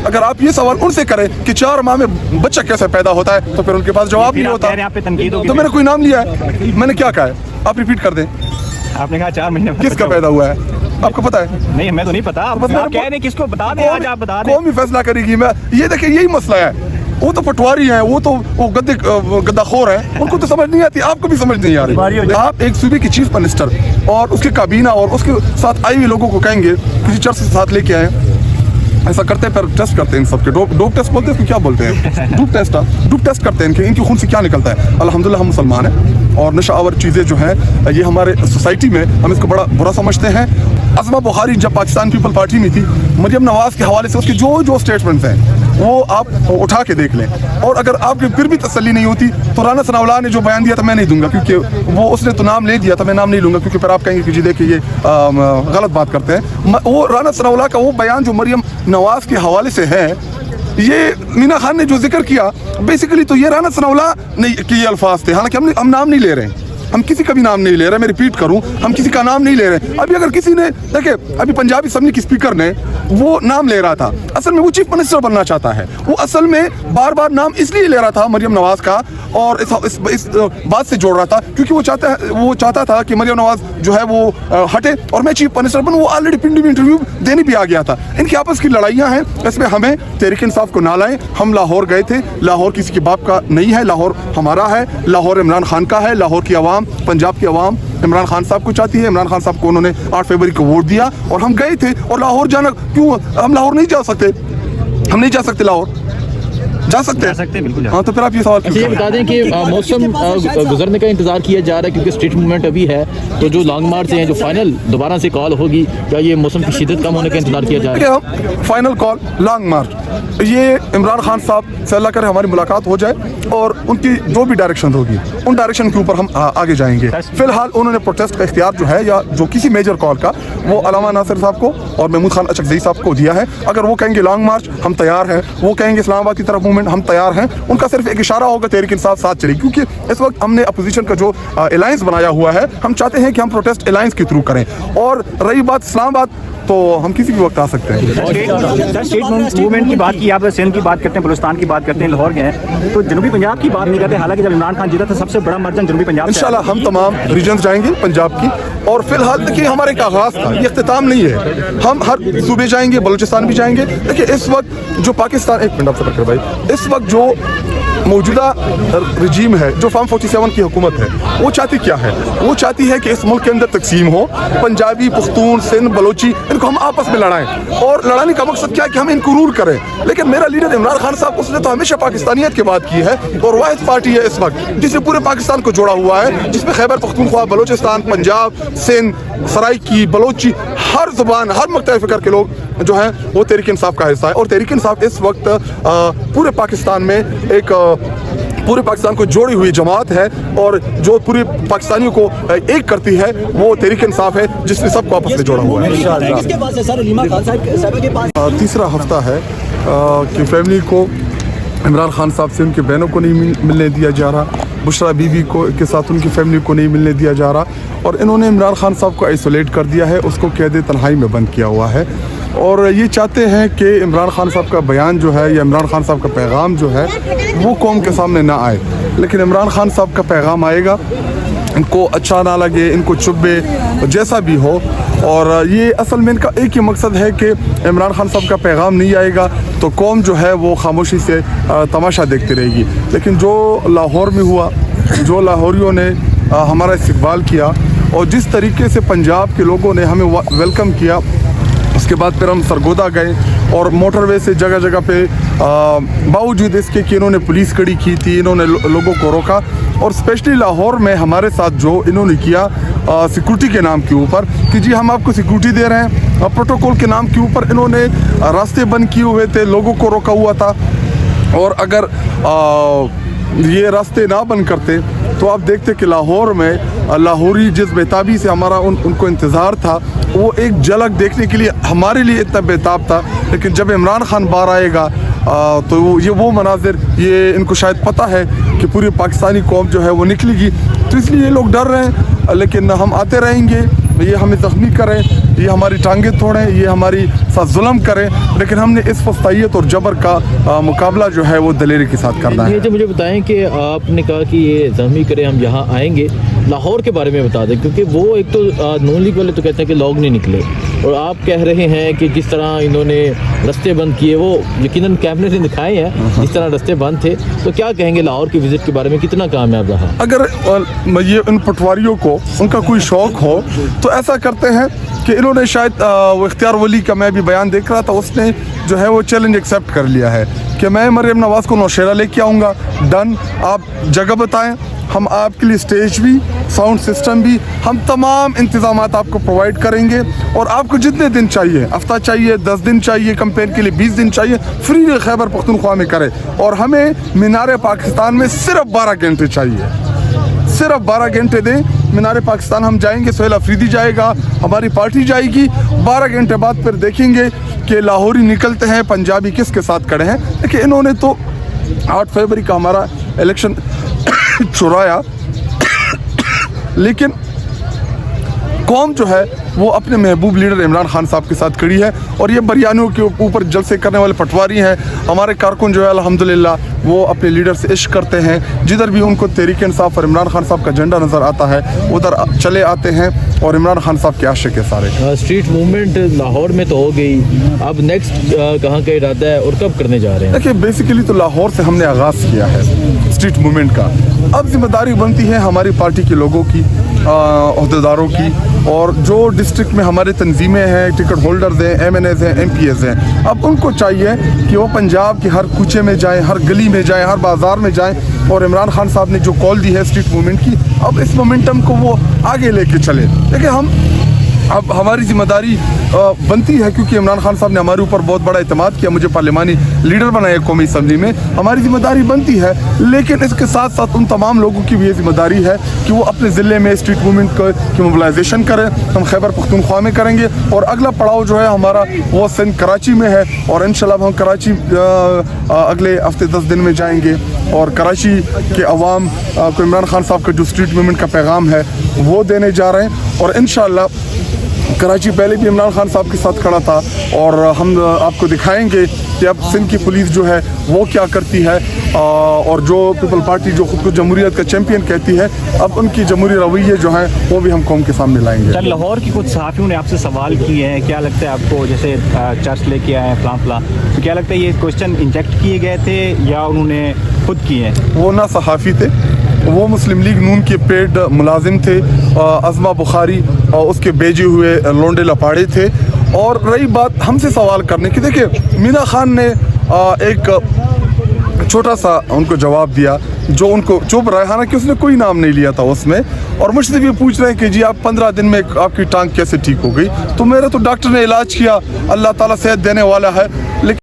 अगर आप ये सवाल उनसे करें कि 4 माह में बच्चा कैसे पैदा होता है, तो फिर उनके पास जवाब नहीं होता। तो मैंने कोई नाम लिया है, मैंने क्या कहा है, आप रिपीट कर दें। आपने कहा 4 महीने किसका पैदा हुआ है, आपको पता है? नहीं, हमें तो नहीं पता। आप कह रहे हैं किसको बता दें, आज आप बता दें। कौम ही फैसला करेगी। मैं ये देखिए, यही मसला है। वो तो पटवारी हैं, वो तो वो गद्दाखोर हैं, उनको तो समझ नहीं आती, आपको भी समझ नहीं आ रही। आप एक सूबे की चीफ मिनिस्टर और उसके काबीना और उसके साथ आए हुए लोगों को कहेंगे किसी चर्च के साथ लेके आए, ऐसा करते हैं, फिर टेस्ट करते हैं इन सबके, डोप टेस्ट बोलते हैं इसको, क्या बोलते हैं, डूप टेस्ट करते हैं इनके खून से क्या निकलता है। अल्हम्दुलिल्लाह हम मुसलमान हैं और नशावर चीज़ें जो हैं ये हमारे सोसाइटी में हम इसको बड़ा बुरा समझते हैं। अज़मा बुखारी जब पाकिस्तान पीपल पार्टी में थी, मरियम नवाज़ के हवाले से उसके जो स्टेटमेंट्स हैं वो आप उठा के देख लें, और अगर आपकी फिर भी तसल्ली नहीं होती तो राना सनाउल्लाह ने जो बयान दिया था मैं नहीं दूंगा, क्योंकि वो उसने तो नाम ले दिया था, मैं नाम नहीं लूँगा, क्योंकि फिर आप कहेंगे कि जी देखिए ये गलत बात करते हैं। वो राना सनाउल्लाह का वो बयान जो मरियम नवाज़ के हवाले से है, ये मीना खान ने जो जिक्र किया बेसिकली तो ये राना सनाउल्लाह ने के ये अल्फाज थे। हालांकि हम नाम नहीं ले रहे हैं, हम किसी का भी नाम नहीं ले रहे, मैं रिपीट करूं, हम किसी का नाम नहीं ले रहे। अभी अगर किसी ने देखिए, अभी पंजाबी असम्बली की स्पीकर ने वो नाम ले रहा था, असल में वो चीफ मिनिस्टर बनना चाहता है, वो असल में बार बार नाम इसलिए ले रहा था मरियम नवाज का और इस बात से जोड़ रहा था क्योंकि वो चाहता था कि मरियम नवाज जो है वो हटे और मैं चीफ मिनिस्टर बनूं। वो ऑलरेडी पिंडी में इंटरव्यू देने भी आ गया था। इनकी आपस की लड़ाइयाँ हैं, इसमें हमें तहरीक इंसाफ को ना लाएं। हम लाहौर गए थे, लाहौर किसी के बाप का नहीं है, लाहौर हमारा है, लाहौर इमरान खान का है। लाहौर की आवाम, पंजाब की आवाम इमरान खान साहब को चाहती है। इमरान खान साहब को उन्होंने 8 फरवरी को वोट दिया और हम गए थे। और लाहौर जाना क्यों, हम लाहौर नहीं जा सकते, हम नहीं जा सकते, लाहौर जा सकते हैं बिल्कुल। हाँ, तो फिर आप ये सवाल ये बता दें कि मौसम गुजरने का इंतजार किया जा रहा है क्योंकि स्ट्रीट मूवमेंट अभी है, तो जो लॉन्ग मार्च हैं, जो फाइनल दोबारा से कॉल होगी, क्या ये मौसम की शिद्दत कम होने का इंतजार किया जा रहा है? फाइनल कॉल लॉन्ग मार्च, ये इमरान खान साहब से अल्लाह करे हमारी मुलाकात हो जाए और उनकी जो भी डायरेक्शन होगी उन डायरेक्शन के ऊपर हम आगे जाएंगे। फिलहाल उन्होंने प्रोटेस्ट का इख्तियार जो है या जो किसी मेजर कॉल का वो अलामा नासिर साहब को और महमूद खान अचकज़ई साहब को दिया है। अगर वो कहेंगे लॉन्ग मार्च, हम तैयार हैं। वो कहेंगे इस्लामाबाद की तरफ मूवमेंट, हम तैयार हैं। उनका सिर्फ एक इशारा होगा, तहरीक इंसाफ साथ चलेगी, क्योंकि इस वक्त हमने अपोजिशन का जो अलायंस बनाया हुआ है, हम चाहते हैं कि हम प्रोटेस्ट अलायंस के थ्रू करें। और रही बात इस्लामाबाद, तो हम किसी भी वक्त आ सकते हैं। स्टेट मूवमेंट की बात की, आप सिंध की बात करते हैं, बलूचिस्तान की बात करते हैं, लाहौर गए, तो जनूबी पंजाब की बात नहीं करते। हालांकि जब इमरान खान जीता था सबसे बड़ा मर्जन जनूबी पंजाब। इंशाल्लाह हम तमाम रीजन जाएंगे पंजाब की। और फिलहाल देखिए हमारे एक आगाज़ था, ये इख्तिताम नहीं है। हम हर सूबे जाएंगे, बलूचिस्तान भी जाएंगे। देखिए इस वक्त जो पाकिस्तान, एक मिनट आप सबर कर भाई, इस वक्त जो मौजूदा रजीम है, जो फॉर्म 47 की हुकूमत है, वो चाहती क्या है? वो चाहती है कि इस मुल्क के अंदर तकसीम हो, पंजाबी, पख्तून, सिंध, बलोची, इनको हम आपस में लड़ाएं। और लड़ाने का मकसद क्या है कि हम इनको रूल करें। लेकिन मेरा लीडर इमरान खान साहब, उसने तो हमेशा पाकिस्तानियत की बात की है और वाहिद पार्टी है इस वक्त जिसने पूरे पाकिस्तान को जोड़ा हुआ है, जिसमें खैबर पख्तूनख्वा, बलोचिस्तान, पंजाब, सिंध, सराइकी, बलोची, हर जुबान, हर मक्तब फ़िक्र के लोग जो हैं वो तहरीक इंसाफ का हिस्सा है। और तहरीक इंसाफ इस वक्त पूरे पाकिस्तान में एक पूरे पाकिस्तान को जोड़ी हुई जमात है और जो पूरे पाकिस्तानियों को एक करती है वो तहरीक इंसाफ है, जिसने सबको आपस में जोड़ा हुआ है। तीसरा हफ्ता है कि फैमिली को इमरान खान साहब से उनकी बहनों को नहीं मिलने दिया जा रहा, बुशरा बीबी को के साथ उनकी फैमिली को नहीं मिलने दिया जा रहा, और इन्होंने इमरान खान साहब को आइसोलेट कर दिया है, उसको कैद तन्हाई में बंद किया हुआ है। और ये चाहते हैं कि इमरान खान साहब का बयान जो है या इमरान खान साहब का पैगाम जो है वो कौम के सामने ना आए। लेकिन इमरान खान साहब का पैगाम आएगा, इनको अच्छा ना लगे, इनको चुभे, जैसा भी हो। और ये असल में इनका एक ही मकसद है कि इमरान खान साहब का पैगाम नहीं आएगा तो कौम जो है वो खामोशी से तमाशा देखती रहेगी। लेकिन जो लाहौर में हुआ, जो लाहौरियों ने हमारा इस्तकबाल किया और जिस तरीके से पंजाब के लोगों ने हमें वेलकम किया, उसके बाद फिर हम सरगोदा गए और मोटरवे से जगह जगह पे बावजूद इसके कि इन्होंने पुलिस खड़ी की थी, इन्होंने लोगों को रोका। और स्पेशली लाहौर में हमारे साथ जो इन्होंने किया सिक्योरिटी के नाम के ऊपर कि जी हम आपको सिक्योरिटी दे रहे हैं, प्रोटोकॉल के नाम के ऊपर इन्होंने रास्ते बंद किए हुए थे, लोगों को रोका हुआ था। और अगर ये रास्ते ना बंद करते तो आप देखते कि लाहौर में लाहौरी जिस बेताबी से हमारा उनको इंतज़ार था, वो एक झलक देखने के लिए हमारे लिए इतना बेताब था। लेकिन जब इमरान खान बाहर आएगा तो वो मनाजिर ये इनको शायद पता है कि पूरी पाकिस्तानी कौम जो है वो निकलेगी, तो इसलिए ये लोग डर रहे हैं। लेकिन हम आते रहेंगे, ये हमें ज़ख्मी करें, ये हमारी टांगें तोड़ें, ये हमारी साथ जुल्म करें, लेकिन हमने इस फस्तायत और जबर का मुकाबला जो है वो दलेरी के साथ करना है। ये जो मुझे बताएं कि आपने कहा कि ये ज़ख्मी करें, हम यहाँ आएंगे, लाहौर के बारे में बता दें, क्योंकि वो एक तो नून लीग वाले तो कहते हैं कि लोग नहीं निकले, और आप कह रहे हैं कि जिस तरह इन्होंने रास्ते बंद किए, वो यकीनन कैमरे से दिखाए हैं जिस तरह रास्ते बंद थे, तो क्या कहेंगे लाहौर की विज़िट के बारे में, कितना कामयाब रहा? अगर ये उन पटवारियों को उनका कोई शौक़ हो तो ऐसा करते हैं कि इन्होंने शायद वो इख्तियार वली का मैं भी बयान देख रहा था, उसने जो है वो चैलेंज एक्सेप्ट कर लिया है कि मैं मरीम नवाज़ को नौशेरा लेके आऊँगा, डन, आप जगह बताएं, हम आपके लिए स्टेज भी, साउंड सिस्टम भी, हम तमाम इंतज़ामात आपको प्रोवाइड करेंगे, और आपको जितने दिन चाहिए, हफ्ता चाहिए, 10 दिन चाहिए, कैंपेन के लिए 20 दिन चाहिए, फ्री खैबर पख्तूनख्वा में करें, और हमें मीनार पाकिस्तान में सिर्फ 12 घंटे चाहिए, सिर्फ 12 घंटे दें। मीनार पाकिस्तान हम जाएंगे, सोहेल अफरीदी जाएगा, हमारी पार्टी जाएगी, 12 घंटे बाद फिर देखेंगे कि लाहौरी निकलते हैं, पंजाबी किसके साथ खड़े हैं। देखिए इन्होंने तो 8 फरवरी का हमारा इलेक्शन चुराया, लेकिन कौम जो है वो अपने महबूब लीडर इमरान खान साहब के साथ खड़ी है, और ये बरियानियों के ऊपर जलसे करने वाले पटवारी हैं। हमारे कारकुन जो है अल्हम्दुलिल्लाह वो अपने लीडर से इश्क करते हैं, जिधर भी उनको तहरीक इंसाफ और इमरान खान साहब का झंडा नज़र आता है उधर चले आते हैं, और इमरान खान साहब के आशिक है सारे। स्ट्रीट मूवमेंट लाहौर में तो हो गई, अब नेक्स्ट कहाँ का इरादा है और कब करने जा रहे हैं? देखिए बेसिकली तो लाहौर से हमने आगाज़ किया है स्ट्रीट मूवमेंट का, अब जिम्मेदारी बनती है हमारी पार्टी के लोगों की, अहदेदारों की, और जो डिस्ट्रिक्ट में हमारे तंजीमें हैं, टिकट होल्डर्स हैं, MNAs हैं, MPs हैं, अब उनको चाहिए कि वो पंजाब के हर कूचे में जाएं, हर गली में जाएं, हर बाज़ार में जाएं, और इमरान खान साहब ने जो कॉल दी है स्ट्रीट मूवमेंट की, अब इस मोमेंटम को वो आगे लेके चले। देखिए हम अब हमारी जिम्मेदारी बनती है, क्योंकि इमरान खान साहब ने हमारे ऊपर बहुत बड़ा एतमाद किया, मुझे पार्लिमानी लीडर बनाया कौमी असम्बली में, हमारी जिम्मेदारी बनती है, लेकिन इसके साथ साथ उन तमाम लोगों की भी ये जिम्मेदारी है कि वो अपने ज़िले में स्ट्रीट मूवमेंट की मोबिलाइजेशन करें। हम खैबर पख्तूनख्वा में करेंगे, और अगला पड़ाव जो है हमारा वो सिंध कराची में है, और इंशाल्लाह हम कराची अगले हफ्ते 10 दिन में जाएंगे, और कराची के अवाम को इमरान खान साहब का जो स्ट्रीट मूवमेंट का पैगाम है वो देने जा रहे हैं, और इंशाल्लाह कराची पहले भी इमरान खान साहब के साथ खड़ा था, और हम आपको दिखाएंगे कि अब सिंध की पुलिस जो है वो क्या करती है, और जो पीपल पार्टी जो खुद को जमहूरियत का चैम्पियन कहती है, अब उनकी जमहूरी रवैये जो हैं वो भी हम कौम के सामने लाएंगे। सर लाहौर की कुछ सहाफ़ियों ने आपसे सवाल किए हैं, क्या लगता है आपको, जैसे चर्च लेके आए हैं फलां, तो क्या लगता है ये क्वेश्चन इंजेक्ट किए गए थे या उन्होंने खुद किए हैं? वो ना सहाफ़ी थे, वो मुस्लिम लीग नून के पेड मुलाजिम थे, अज़मा बुखारी और उसके भेजे हुए लोंडे लपाड़े थे। और रही बात हमसे सवाल करने की, देखिए मीना खान ने एक छोटा सा उनको जवाब दिया जो उनको चुप रहा है, हालांकि उसने कोई नाम नहीं लिया था उसमें, और मुझसे भी पूछ रहे हैं कि जी आप 15 दिन में आपकी टांग कैसे ठीक हो गई, तो मेरा तो डॉक्टर ने इलाज किया, अल्लाह ताला सेहत देने वाला है, लेकिन